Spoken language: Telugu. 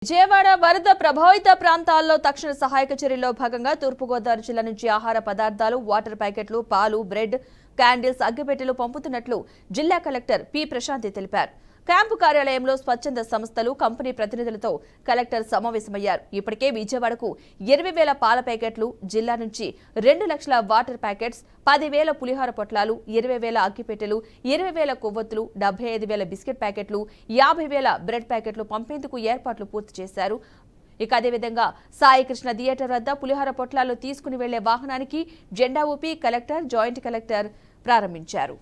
విజయవాడ వరద ప్రభావిత ప్రాంతాల్లో తక్షణ సహాయక చర్యల్లో భాగంగా తూర్పుగోదావరి జిల్లా నుంచి ఆహార పదార్థాలు, వాటర్ ప్యాకెట్లు, పాలు, బ్రెడ్, క్యాండిల్స్, అగ్గిపెట్టెలు పంపుతున్నట్లు జిల్లా కలెక్టర్ పి ప్రశాంతి తెలిపారు. క్యాంపు కార్యాలయంలో స్వచ్ఛంద సంస్థలు, కంపెనీ ప్రతినిధులతో కలెక్టర్ సమావేశమయ్యారు. ఇప్పటికే విజయవాడకు 20,000 పాల ప్యాకెట్లు, జిల్లా నుంచి 2 లక్షల వాటర్ ప్యాకెట్స్, 10,000 పులిహోర పొట్లాలు, 20,000 అగ్గిపెట్టెలు, 20,000 కొవ్వొత్తులు, 75,000 బిస్కెట్ ప్యాకెట్లు, 50,000 బ్రెడ్ ప్యాకెట్లు పంపేందుకు ఏర్పాట్లు పూర్తి చేశారు. ఇక అదేవిధంగా సాయి కృష్ణ థియేటర్ వద్ద పులిహోర పొట్లాలు తీసుకుని వెళ్లే వాహనానికి జెండా ఊపి కలెక్టర్, జాయింట్ కలెక్టర్ ప్రారంభించారు.